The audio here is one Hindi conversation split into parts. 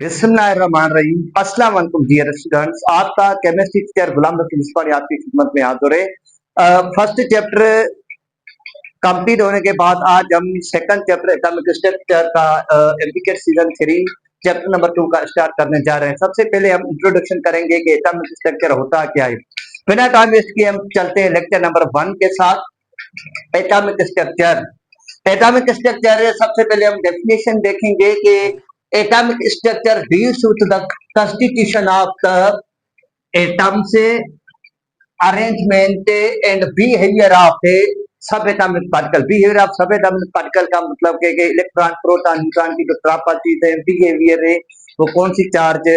बिस्मिल्लाहिर्रहमानिर्रहीम। अस्सलाम वालेकुम डियर स्टूडेंट्स, आपका केमिस्ट्री टीचर गुलाम रफी मुस्तफा आपकी खिदमत में हाजिर है। फर्स्ट चैप्टर कंप्लीट होने के बाद आज हम सेकंड चैप्टर एटॉमिक स्ट्रक्चर का एप्लीकेट सीजन 3 चैप्टर नंबर 2 का स्टार्ट करने जा रहे हैं। सबसे पहले हम इंट्रोडक्शन करेंगे कि एटॉमिक स्ट्रक्चर होता क्या है। बिना टाइम वेस्ट किए हम चलते हैं लेक्चर नंबर 1 के साथ। एटॉमिक स्ट्रक्चर एटॉमिक स्ट्रक्चर सबसे पहले हम डेफिनेशन देखेंगे कि atomic structure deals with the constitution of the atoms, arrangement and behavior of a subatomic particle. Behavior of subatomic particle का मतलब कि इलेक्ट्रॉन प्रोटॉन न्यूट्रॉन की जो प्रॉपर्टीज है, बिहेवियर है, वो कौन सी चार्ज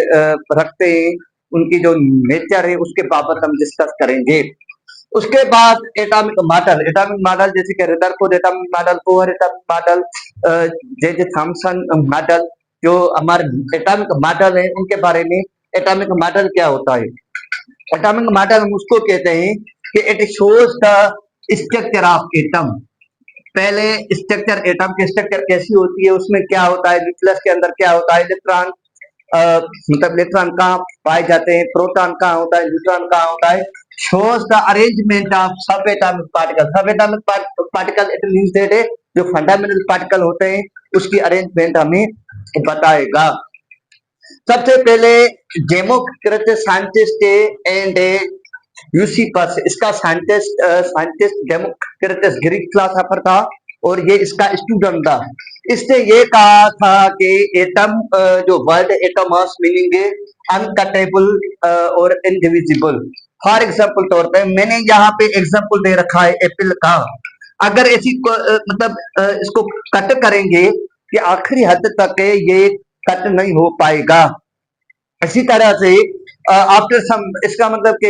रखते हैं, उनकी जो नेचर है उसके बाबत हम डिस्कस करेंगे। उसके बाद एटॉमिक मॉडल जैसे कि Rutherford atomic model, Bohr atomic model, J Thomson model, जो हमारे एटॉमिक मॉडल है उनके बारे में। एटॉमिक मॉडल क्या होता है? एटॉमिक मॉडल हम उसको कहते हैं कि it shows the structure of atom. पहले स्ट्रक्चर, एटम की स्ट्रक्चर कैसी होती है, उसमें क्या होता है, न्यूक्लियस के अंदर क्या होता है, इलेक्ट्रॉन मतलब इलेक्ट्रॉन कहाँ पाए जाते हैं, प्रोटॉन कहाँ होता है, न्यूट्रॉन कहाँ होता है। शोज द अरेंजमेंट ऑफ सब एटॉमिक पार्टिकल। सब atomic particle it means that जो फंडामेंटल पार्टिकल होते हैं उसकी अरेंजमेंट हमें बताएगा। सबसे पहले डेमोक्रिट साइंटिस्ट एंड यूसिपस, इसका साइंटिस्ट डेमोक्रिटस ग्रीक फिलोसोफर था और ये इसका स्टूडेंट था। इसने ये कहा था कि एटम, जो वर्ड एटम मीनिंग अनकटेबल और इनडिविजिबल। फॉर एग्जाम्पल तौर पे मैंने यहाँ पे एग्जाम्पल दे रखा है एप्पल का। अगर ऐसी मतलब इसको कट करेंगे कि आखिरी हद तक ये कट नहीं हो पाएगा। इसी तरह से आफ्टर सम, इसका मतलब कि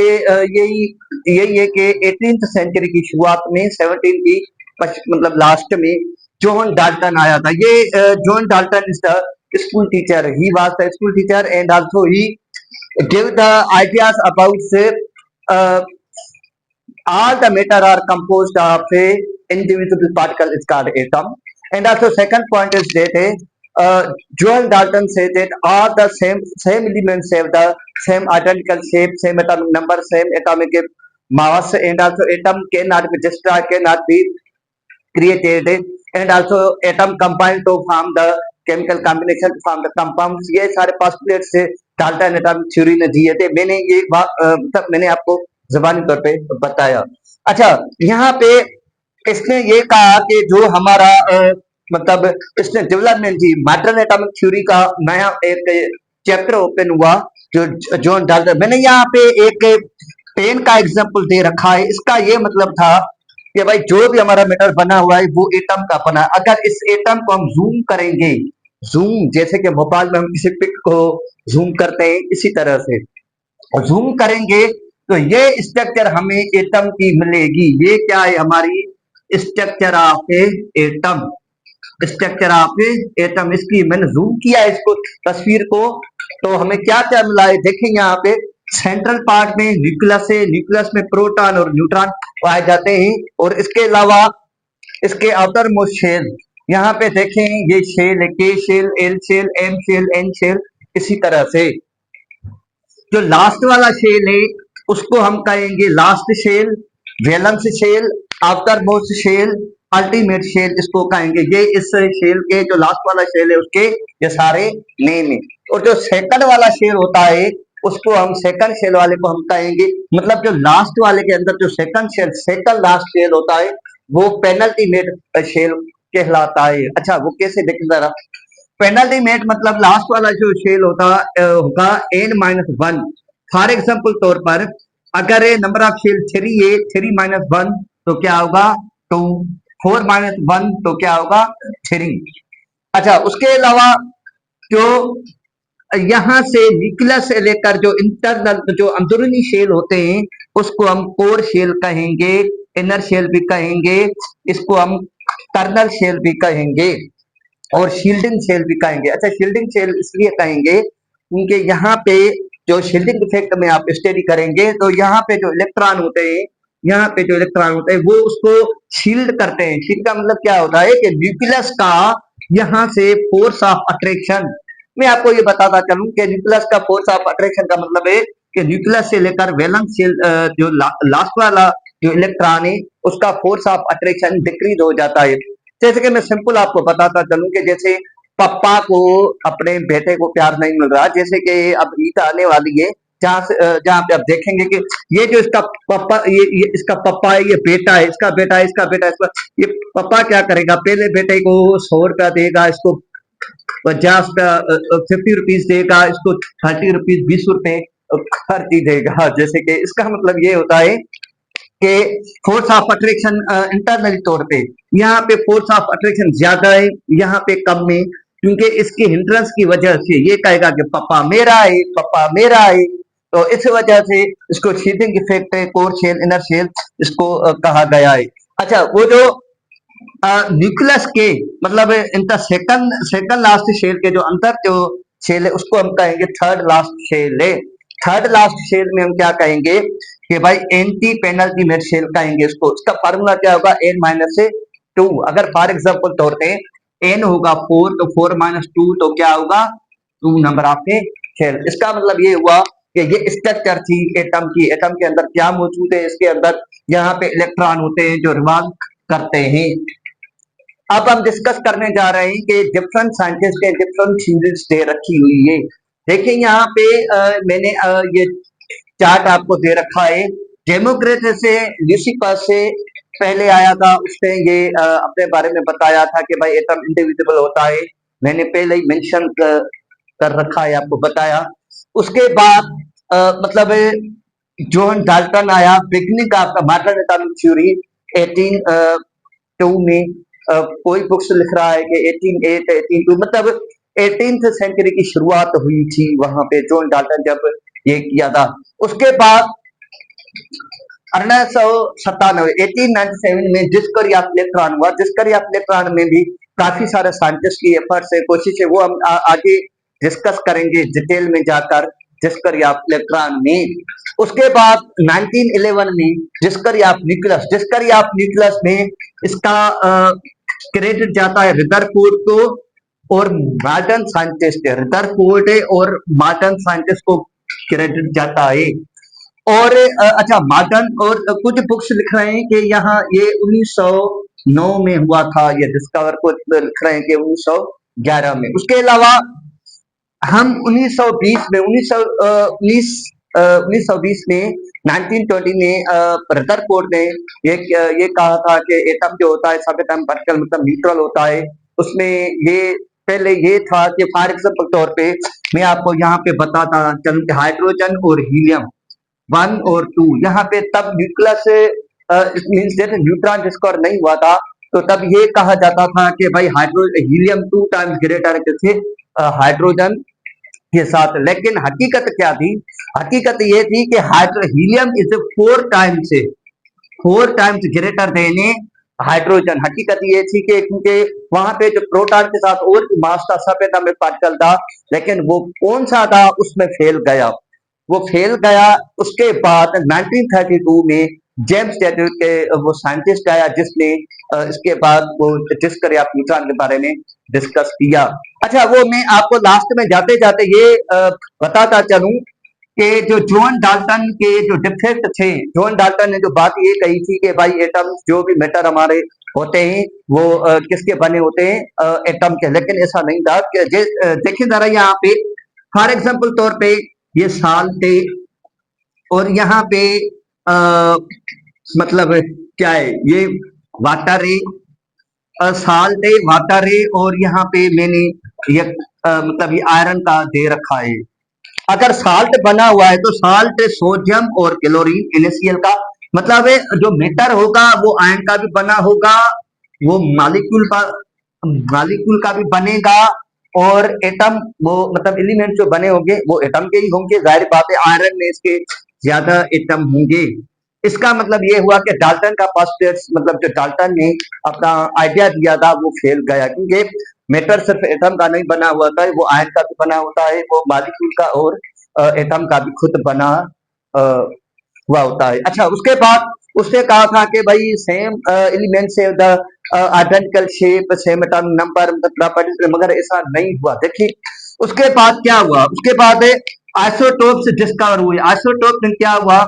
यही है कि 18th सेंचुरी की शुरुआत में 17 की मतलब लास्ट में जॉन डाल्टन आया था। ये John Dalton is the school teacher, he was the school teacher and also he give the ideas about all the matter are composed of a indivisible particle is called atom. And also second point is that John Dalton said that all the same elements have the same identical shape, same atomic number, same atomic mass, and also atom cannot be destroyed, cannot be created, and also atom combined to form the chemical combination to form the compounds। ये सारे postulates से डाल्टन एटॉमिक थ्योरी ने दिए थे। मैंने ये मतलब मैंने आपको ज़बानी तौर पे बताया। अच्छा, यहाँ पे इसने ये कहा कि जो हमारा मतलब इसने डेवलपमेंट की मॉडर्न एटॉमिक थ्योरी का नया एक चैप्टर ओपन हुआ जो जॉन डाल्टन। मैंने यहाँ पे एक पेन का एग्जांपल दे रखा है। इसका ये मतलब था कि भाई जो भी हमारा मैटर बना हुआ है वो एटम का बना है। अगर इस एटम को हम जूम करेंगे, जूम जैसे कि मोबाइल में हम किसी पिक को जूम करते हैं, इसी तरह से जूम करेंगे तो ये स्ट्रक्चर हमें एटम की मिलेगी। ये क्या है? हमारी structure of atom, structure of atom. इसकी मैंने जूम किया इसको, तस्वीर को, तो हमें क्या क्या मिला है देखें। यहाँ पे सेंट्रल पार्ट में न्यूक्लियस है, न्यूक्लियस में प्रोटॉन और न्यूट्रॉन पाए जाते हैं, और इसके अलावा इसके आउटर मोस्ट शेल, यहाँ पे देखें ये शेल है, K shell, L shell, M shell, N shell. इसी तरह से जो लास्ट वाला शेल है उसको हम कहेंगे last shell, valence shell, after most shell, ultimate shell इसको कहेंगे। ये इस शेल के जो लास्ट वाला शेल है उसके ये सारे नेम है। और जो सेकंड वाला शेल होता है उसको हम सेकंड शेल वाले को हम कहेंगे, मतलब जो लास्ट वाले के अंदर जो second shell, second last shell होता है वो पेनल्टीमेट शेल कहलाता है। अच्छा, वो कैसे देखें जरा। पेनल्टीमेट मतलब लास्ट वाला जो शेल होगा n-1। फॉर एग्जाम्पल तौर पर अगर नंबर ऑफ शेल 3 है, 3-1 तो क्या होगा 2, 4-1 तो क्या होगा 3। अच्छा, उसके अलावा जो यहाँ से न्यूक्लियस से लेकर जो इंटरनल जो अंदरूनी शेल होते हैं उसको हम कोर शेल कहेंगे, इनर शेल भी कहेंगे, इसको हम कर्नल शेल भी कहेंगे और शील्डिंग शेल भी कहेंगे। अच्छा, शील्डिंग शेल इसलिए कहेंगे क्योंकि यहाँ पे जो शील्डिंग इफेक्ट में आप स्टडी करेंगे तो यहाँ पे जो इलेक्ट्रॉन होते हैं, यहाँ पे जो इलेक्ट्रॉन होते हैं वो उसको शील्ड करते हैं। शील्ड का मतलब क्या होता है कि न्यूक्लियस का यहाँ से फोर्स ऑफ अट्रैक्शन, मैं आपको ये बताता चलूं कि न्यूक्लियस का फोर्स ऑफ अट्रैक्शन का मतलब है कि न्यूक्लियस से लेकर वैलेंस शेल जो लास्ट वाला जो इलेक्ट्रॉन है उसका फोर्स ऑफ अट्रैक्शन डिक्रीज हो जाता है। जैसे कि मैं सिंपल आपको बताता चलूं कि जैसे पापा को अपने बेटे को प्यार नहीं मिल रहा, जैसे कि अब ईद आने वाली है जहाँ पे आप देखेंगे कि ये जो इसका पापा ये इसका पापा है, ये बेटा है, इसका बेटा है, इसका बेटा है, इसका ये पापा क्या करेगा, पहले बेटे को 100 रुपया देगा, इसको 50 रुपया 50 रुपीज देगा, इसको 30 रुपीज 20 रुपए हर चीज देगा। जैसे कि इसका मतलब ये होता है कि फोर्स ऑफ अट्रैक्शन इंटरनली तौर पे यहाँ पे फोर्स ऑफ अट्रैक्शन ज्यादा है, यहाँ पे कम है, क्योंकि इसकी हिंड्रेंस की वजह से ये कहेगा कि पापा मेरा है, पापा मेरा है। तो इस वजह से इसको शीथिंग इफेक्ट है, कोर शेल इनर शेल इसको कहा गया है। अच्छा, वो जो न्यूक्लियस के मतलब इनका सेकंड सेकंड लास्ट शेल के जो अंतर जो शेल है उसको हम कहेंगे थर्ड लास्ट शेल है। थर्ड लास्ट शेल में हम क्या कहेंगे कि भाई एंटी पेनल्टी शेल कहेंगे इसको। इसका फार्मूला क्या होगा, एन माइनस से 2। अगर फॉर एग्जाम्पल तौर पे एन होगा 4 तो 4 माइनस 2 तो क्या होगा 2 नंबर ऑफ शेल। इसका मतलब ये हुआ कि ये स्ट्रक्चर थी एटम की। एटम के अंदर क्या मौजूद है, इसके अंदर यहाँ पे इलेक्ट्रॉन होते हैं जो रिवॉल्व करते हैं। अब हम डिस्कस करने जा रहे हैं कि डिफरेंट साइंटिस्ट ने डिफरेंट थ्योरीज दे रखी हुई है। देखिए यहाँ पे मैंने ये चार्ट आपको दे रखा है। डेमोक्रेटस से ल्यूसिफर से पहले आया था, उसने ये अपने बारे में बताया था कि भाई एटम इंडिविजिबल होता है। मैंने पहले ही मेंशन कर रखा है, आपको बताया। उसके बाद मतलब जॉन डाल्टन आया, beginning of the modern atomic theory 1802 में। कोई बुक्स लिख रहा है कि 1808 1802 मतलब 18th सेंचुरी की शुरुआत हुई थी वहां पे जॉन डाल्टन जब ये किया था। उसके बाद 1897 1897 में डिस्कवरी ऑफ इलेक्ट्रॉन हुआ। डिस्कवरी ऑफ इलेक्ट्रॉन में भी काफी सारे साइंटिस्ट की एफर्ट्स है, कोशिश है, वो हम आगे डिस्कस करेंगे डिटेल में जाकर डिस्कवरी ऑफ इलेक्ट्रॉन में। उसके बाद 1911 में discovery of nucleus. Discovery of nucleus में इसका क्रेडिट जाता है रदरफोर्ड को और मॉडर्न साइंटिस्ट रदरफोर्ड और मॉडर्न साइंटिस्ट को क्रेडिट जाता है। और अच्छा, मॉडर्न और कुछ बुक्स लिख रहे हैं कि यहाँ ये 1909 में हुआ था ये डिस्कवर, को लिख रहे हैं कि 1911 में। उसके अलावा हम 1920 में 1920 में 1920 में रदरफोर्ड ने ये कहा था कि एटम जो होता है सब एटम पार्टिकल मतलब न्यूट्रल होता है। उसमें ये पहले ये था कि फॉर एग्जाम्पल तौर पे मैं आपको यहाँ पे बताता चलूं कि हाइड्रोजन और हीलियम 1 और 2 यहाँ पे तब न्यूक्लियस मींस न्यूट्रॉन डिस्कवर नहीं हुआ था, तो तब ये कहा जाता था कि भाई हीलियम 2 टाइम्स ग्रेटर थे हाइड्रोजन के साथ। लेकिन हकीकत क्या थी, हकीकत ये थी कि helium is 4 times greater than hydrogen. हकीकत ये थी कि क्योंकि वहां पे जो प्रोटॉन के साथ और मास था सब में पार्टिकल था, लेकिन वो कौन सा था उसमें फेल गया, वो फेल गया। उसके बाद 1932 में जेम्स टेलर के वो साइंटिस्ट आया जिसने इसके बाद वो डिस्कवरी ऑफ न्यूट्रॉन के बारे में डिस्कस किया। अच्छा, वो मैं आपको लास्ट में जाते जाते ये बताता चलूं कि जो जॉन डाल्टन के जो डिफेक्ट थे, जॉन डाल्टन ने जो बात ये कही थी कि भाई एटम जो भी मैटर हमारे होते हैं वो किसके बने होते हैं, एटम के। लेकिन ऐसा नहीं था कि देखिए जरा यहाँ पे फॉर एग्जाम्पल तौर पे ये साल्ट है और यहाँ पे मतलब क्या है, ये वाटर है, साल्ट है, वाटर है, और यहाँ पे मैंने ये मतलब ये आयरन का दे रखा है। अगर साल्ट बना हुआ है तो साल्ट सोडियम और क्लोरीन NaCl का मतलब है जो मेटर होगा वो आयन का भी बना होगा, वो मालिक्यूल का भी बनेगा, और एटम वो मतलब एलिमेंट जो बने होंगे वो एटम के ही होंगे। जाहिर बात है आयरन में इसके ज्यादा एटम होंगे। इसका मतलब ये हुआ कि डाल्टन का फर्स्ट मतलब जो डाल्टन ने अपना आइडिया दिया था वो फेल गया, क्योंकि मैटर सिर्फ एटम का नहीं बना हुआ था, वो आयन का भी बना होता है, वो मॉलिक्यूल का और एटम का भी खुद बना हुआ होता है। अच्छा, उसके बाद उसने कहा था कि भाई सेम एलिमेंट से the identical shape same atomic number मतलब प्रॉपर्टीज, मगर ऐसा नहीं हुआ। देखिए उसके बाद क्या हुआ, उसके बाद आइसोटोप्स डिस्कवर हुए। आइसोटोप में क्या हुआ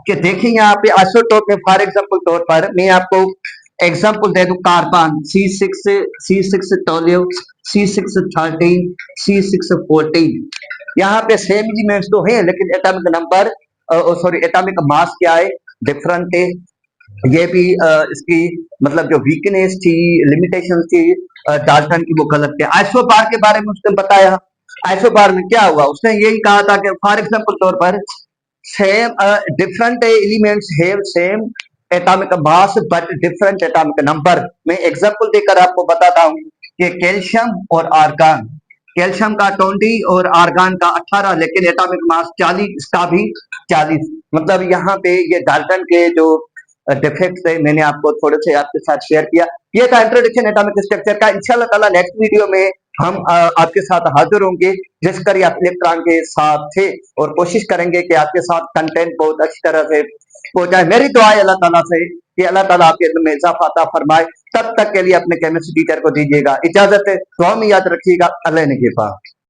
कि देखिए यहाँ पे आइसोटोप में फॉर एग्जांपल तौर पर मैं आपको एग्जांपल दे दूं, कार्बन C6 टोल्यू, C613, C614, यहाँ पे सेम एलिमेंट्स तो हैं लेकिन atomic number sorry atomic mass क्या है, डिफरेंट है। ये भी इसकी मतलब जो वीकनेस थी, लिमिटेशन थी डाल्टन की, वो गलत थे। आइसोबार के बारे में उसने बताया। आइसोबार में क्या हुआ, उसने यही कहा था कि फॉर एग्जांपल तौर पर same different elements have same atomic mass but different atomic number. मैं एग्जांपल देकर आपको बताता हूँ कि कैल्शियम और आर्गन, कैल्शियम का 20 और आर्गन का 18, लेकिन एटॉमिक मास 40, इसका भी 40। मतलब यहाँ पे ये डाल्टन के जो डिफेक्ट्स है मैंने आपको थोड़े से आपके साथ शेयर किया। ये था इंट्रोडक्शन एटॉमिक स्ट्रक्चर का। इंशाल्लाह ताला नेक्स्ट वीडियो में हम आपके साथ हाजिर होंगे, जिस कर आप इलेक्ट्रॉन के साथ थे, और कोशिश करेंगे कि आपके साथ कंटेंट बहुत अच्छी तरह से पहुंचाए। मेरी दुआ है अल्लाह ताला से कि अल्लाह ताला आपके इल्म में इजाफा अता फरमाए। तब तक के लिए अपने केमिस्ट्री टीचर को दीजिएगा इजाजत है। दुआ में याद रखिएगा। अल्लाह ने के पास।